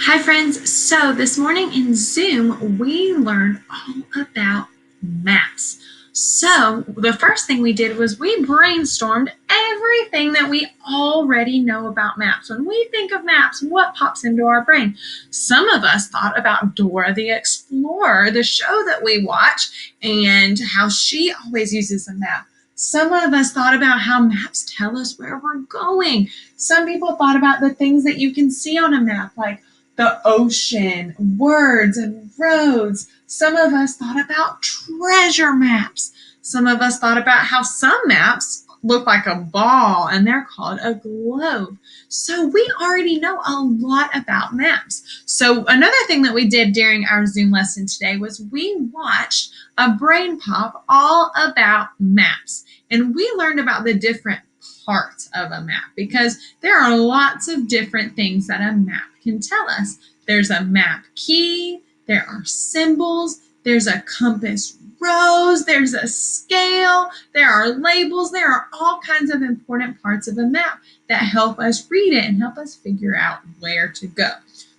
Hi friends, so this morning in Zoom we learned all about maps. So the first thing we did was we brainstormed everything that we already know about maps. When we think of maps, what pops into our brain? Some of us thought about Dora the Explorer, the show that we watch, and how she always uses a map. Some of us thought about how maps tell us where we're going. Some people thought about the things that you can see on a map, like the ocean, words, and roads. Some of us thought about treasure maps. Some of us thought about how some maps look like a ball and they're called a globe. So we already know a lot about maps. So another thing that we did during our Zoom lesson today was we watched a brain pop all about maps. And we learned about the different parts of a map because there are lots of different things that a map can tell us. There's a map key, there are symbols, there's a compass rose, there's a scale, there are labels, there are all kinds of important parts of a map that help us read it and help us figure out where to go.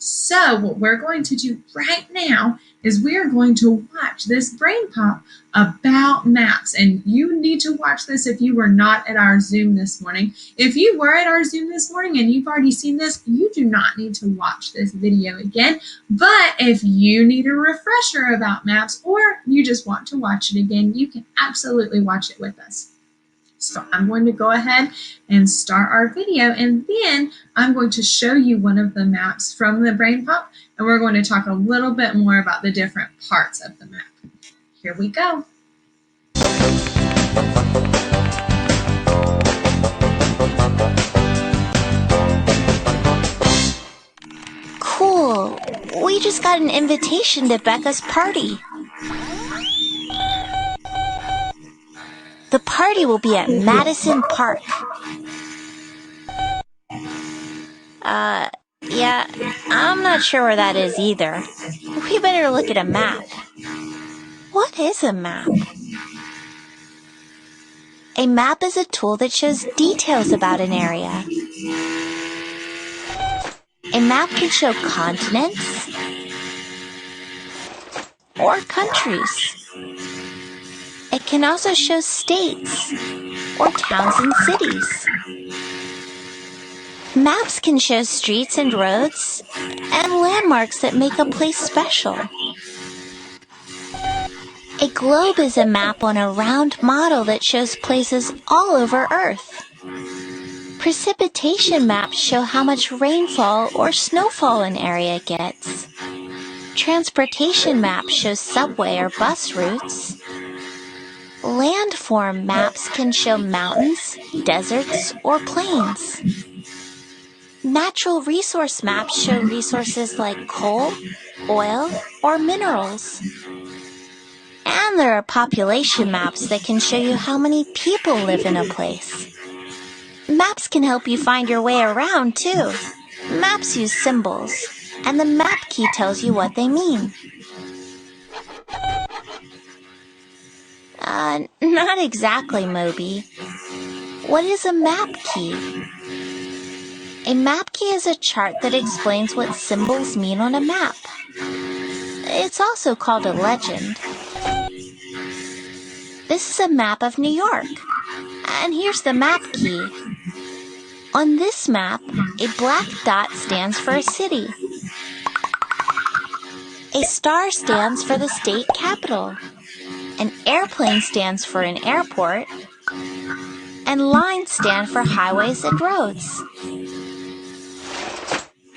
So what we're going to do right now is we are going to watch this brain pop about maps. And you need to watch this if you were not at our Zoom this morning. If you were at our Zoom this morning and you've already seen this, you do not need to watch this video again. But if you need a refresher about maps or you just want to watch it again, you can absolutely watch it with us. So I'm going to go ahead and start our video, and then I'm going to show you one of the maps from the brain pop, and we're going to talk a little bit more about the different parts of the map. Here we go. Cool. We just got an invitation to Becca's party. The party will be at Madison Park. Yeah, I'm not sure where that is either. We better look at a map. What is a map? A map is a tool that shows details about an area. A map can show continents or countries. It can also show states or towns and cities. Maps can show streets and roads and landmarks that make a place special. A globe is a map on a round model that shows places all over Earth. Precipitation maps show how much rainfall or snowfall an area gets. Transportation maps show subway or bus routes. Landform maps can show mountains, deserts, or plains. Natural resource maps show resources like coal, oil, or minerals. And there are population maps that can show you how many people live in a place. Maps can help you find your way around, too. Maps use symbols, and the map key tells you what they mean. Not exactly, Moby. What is a map key? A map key is a chart that explains what symbols mean on a map. It's also called a legend. This is a map of New York, and here's the map key. On this map, a black dot stands for a city. A star stands for the state capital. An airplane stands for an airport. And lines stand for highways and roads.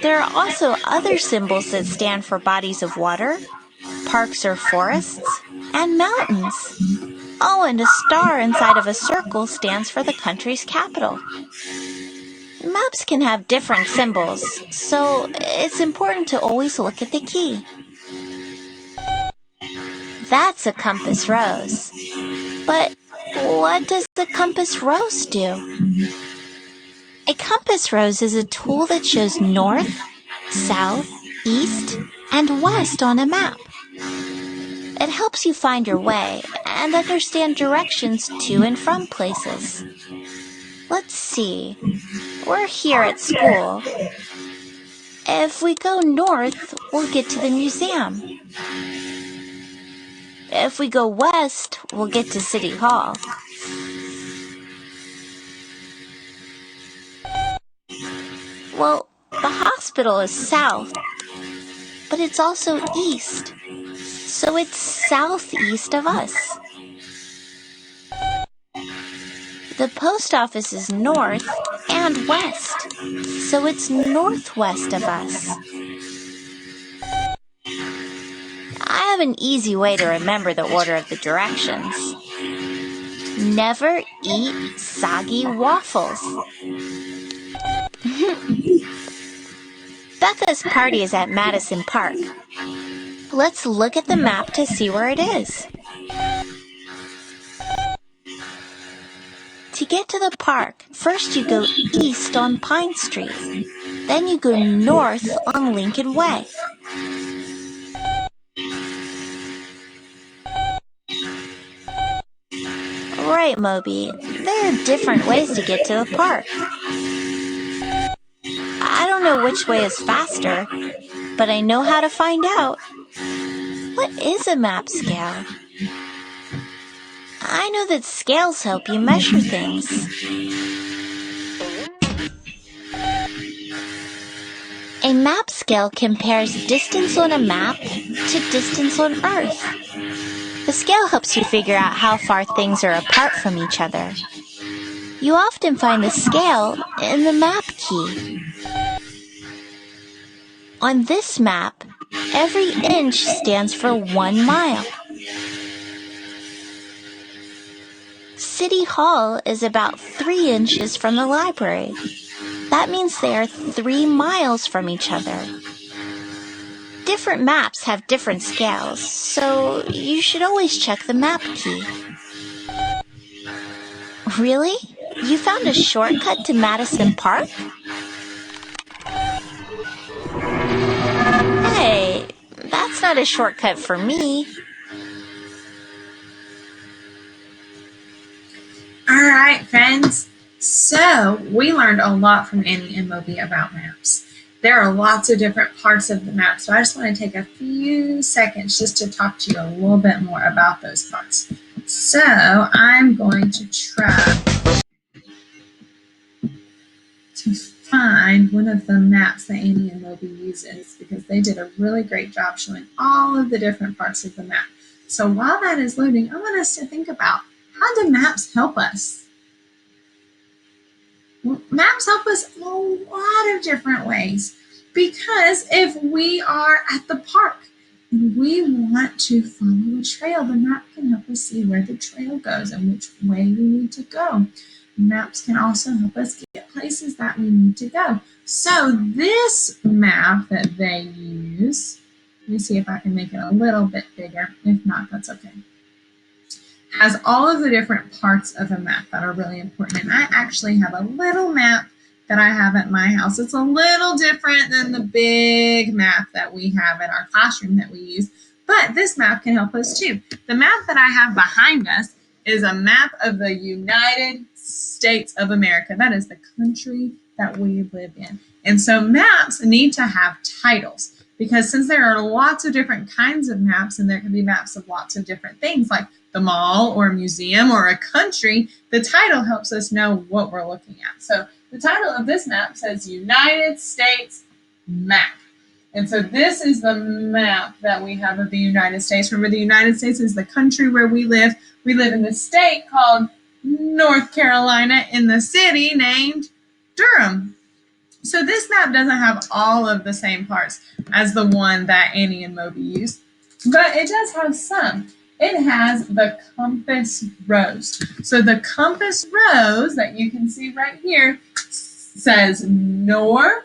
There are also other symbols that stand for bodies of water, parks or forests, and mountains. Oh, and a star inside of a circle stands for the country's capital. Maps can have different symbols, so it's important to always look at the key. That's a compass rose. But what does the compass rose do? A compass rose is a tool that shows north, south, east, and west on a map. It helps you find your way and understand directions to and from places. Let's see. We're here at school. If we go north, we'll get to the museum. If we go west, we'll get to City Hall. Well, the hospital is south, but it's also east, so it's southeast of us. The post office is north and west, so it's northwest of us. I have an easy way to remember the order of the directions. Never eat soggy waffles. Becca's party is at Madison Park. Let's look at the map to see where it is. To get to the park, first you go east on Pine Street. Then you go north on Lincoln Way. Right, Moby. There are different ways to get to the park. I don't know which way is faster, but I know how to find out. What is a map scale? I know that scales help you measure things. A map scale compares distance on a map to distance on Earth. The scale helps you figure out how far things are apart from each other. You often find the scale in the map key. On this map, every inch stands for 1 mile. City Hall is about 3 inches from the library. That means they are 3 miles from each other. Different maps have different scales, so you should always check the map key. Really? You found a shortcut to Madison Park? Hey, that's not a shortcut for me. All right, friends. So we learned a lot from Annie and Moby about maps. There are lots of different parts of the map, so I just want to take a few seconds just to talk to you a little bit more about those parts. So I'm going to try to find one of the maps that Annie and Moby uses because they did a really great job showing all of the different parts of the map. So while that is loading, I want us to think about, how do maps help us? Maps help us in a lot of different ways, because if we are at the park and we want to follow a trail, the map can help us see where the trail goes and which way we need to go. Maps can also help us get places that we need to go. So this map that they use, let me see if I can make it a little bit bigger. If not, that's okay. Has all of the different parts of a map that are really important. And I actually have a little map that I have at my house. It's a little different than the big map that we have in our classroom that we use, but this map can help us too. The map that I have behind us is a map of the United States of America. That is the country that we live in. And so maps need to have titles, because since there are lots of different kinds of maps, and there can be maps of lots of different things like the mall or a museum or a country, the title helps us know what we're looking at. So the title of this map says United States Map. And so this is the map that we have of the United States. Remember, the United States is the country where we live. We live in the state called North Carolina, in the city named Durham. So this map doesn't have all of the same parts as the one that Annie and Moby used, but it does have some. It has the compass rose. So the compass rose that you can see right here says north,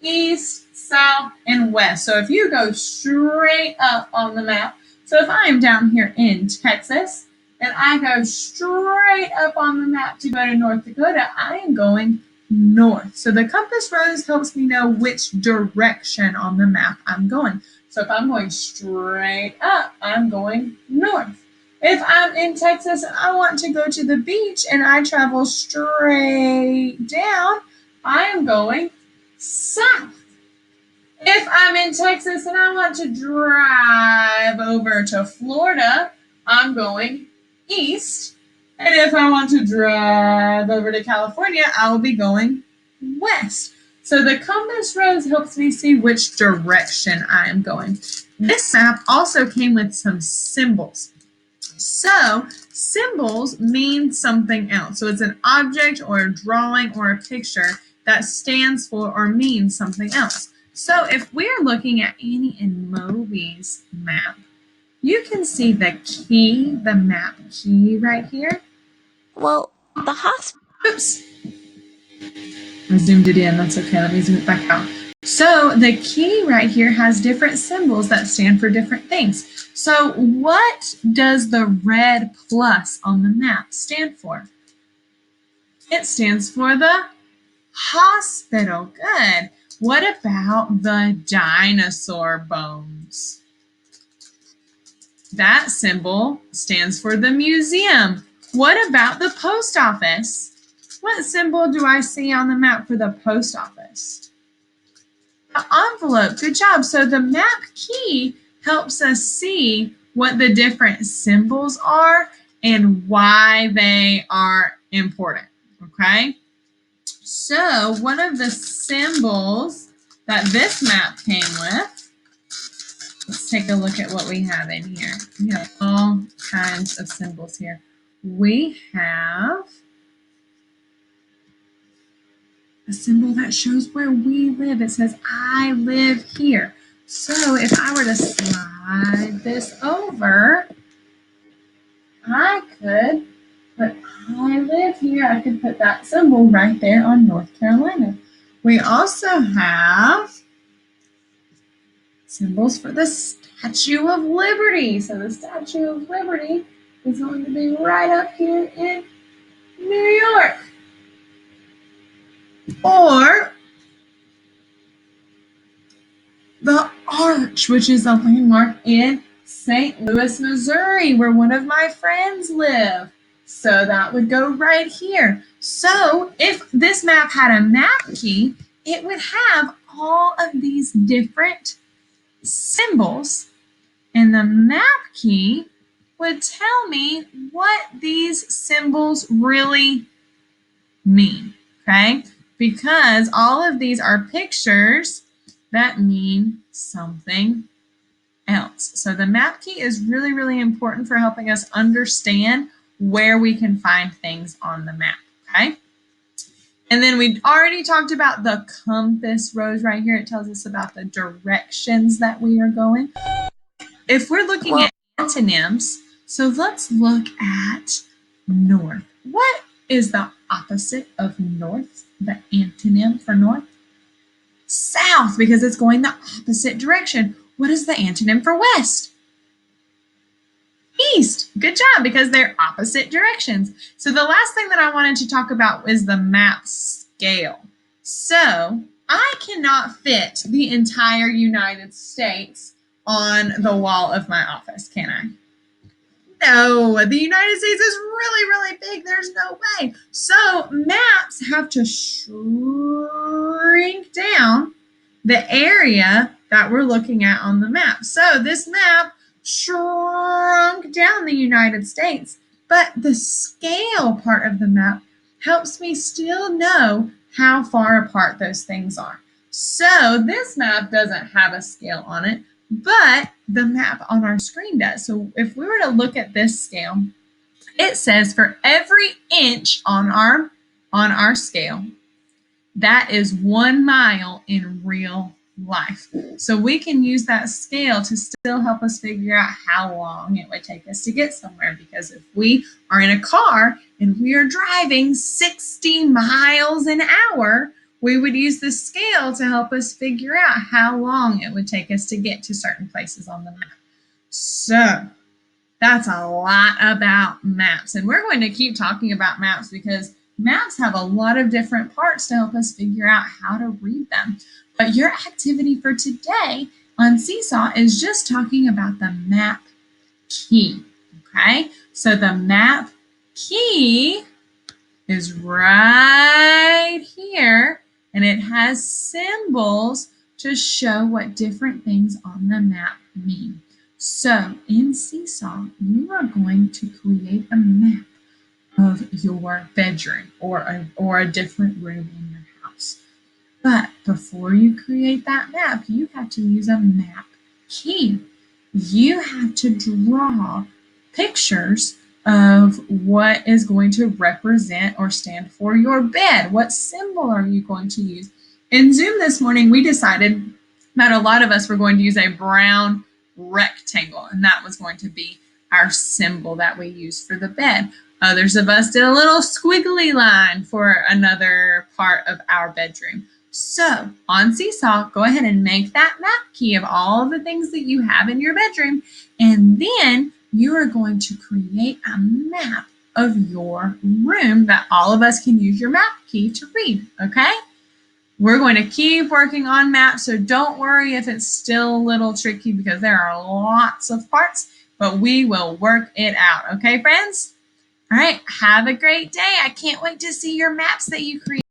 east, south, and west. So if you go straight up on the map, so if I am down here in Texas and I go straight up on the map to go to North Dakota, I am going north. So the compass rose helps me know which direction on the map I'm going. So if I'm going straight up, I'm going north. If I'm in Texas and I want to go to the beach and I travel straight down, I am going south. If I'm in Texas and I want to drive over to Florida, I'm going east. And if I want to drive over to California, I will be going west. So the compass rose helps me see which direction I am going. This map also came with some symbols. So symbols mean something else. So it's an object or a drawing or a picture that stands for or means something else. So if we're looking at Annie and Moby's map, you can see the key, the map key right here. Well, the hospital. Oops, I zoomed it in. That's okay. Let me zoom it back out. So the key right here has different symbols that stand for different things. So what does the red plus on the map stand for? It stands for the hospital. Good. What about the dinosaur bones? That symbol stands for the museum. What about the post office? What symbol do I see on the map for the post office? The envelope. Good job. So the map key helps us see what the different symbols are and why they are important. Okay? So one of the symbols that this map came with, let's take a look at what we have in here. We have all kinds of symbols here. We have a symbol that shows where we live. It says, I live here. So if I were to slide this over, I could put I live here. I could put that symbol right there on North Carolina. We also have symbols for the Statue of Liberty. So the Statue of Liberty is going to be right up here in New York. Or the Arch, which is a landmark in St. Louis, Missouri, where one of my friends live. So that would go right here. So if this map had a map key, it would have all of these different symbols, and the map key would tell me what these symbols really mean, okay? Because all of these are pictures that mean something else. So the map key is really, really important for helping us understand where we can find things on the map, okay? And then we already talked about the compass rose right here. It tells us about the directions that we are going. If we're looking at antonyms, so let's look at north. What is the opposite of north? The antonym for north? South, because it's going the opposite direction. What is the antonym for west? East. Good job, because they're opposite directions. So the last thing that I wanted to talk about is the map scale. So I cannot fit the entire United States on the wall of my office, can I? No, the United States is really, really big. There's no way. So maps have to shrink down the area that we're looking at on the map. So this map shrunk down the United States, but the scale part of the map helps me still know how far apart those things are. So this map doesn't have a scale on it, but the map on our screen does. So if we were to look at this scale, it says for every inch on our scale, that is 1 mile in real life. So we can use that scale to still help us figure out how long it would take us to get somewhere. Because if we are in a car and we are driving 60 miles an hour, we would use the scale to help us figure out how long it would take us to get to certain places on the map. So that's a lot about maps. And we're going to keep talking about maps because maps have a lot of different parts to help us figure out how to read them. But your activity for today on Seesaw is just talking about the map key, okay? So the map key is right here, and it has symbols to show what different things on the map mean. So in Seesaw, you are going to create a map of your bedroom or a different room in your house. But before you create that map, you have to use a map key. You have to draw pictures of what is going to represent or stand for your bed. What symbol are you going to use? In Zoom this morning, we decided that a lot of us were going to use a brown rectangle, and that was going to be our symbol that we use for the bed. Others of us did a little squiggly line for another part of our bedroom. So on Seesaw, go ahead and make that map key of all the things that you have in your bedroom, and then you are going to create a map of your room that all of us can use your map key to read, okay? We're going to keep working on maps, so don't worry if it's still a little tricky because there are lots of parts, but we will work it out, okay, friends? All right, have a great day. I can't wait to see your maps that you create.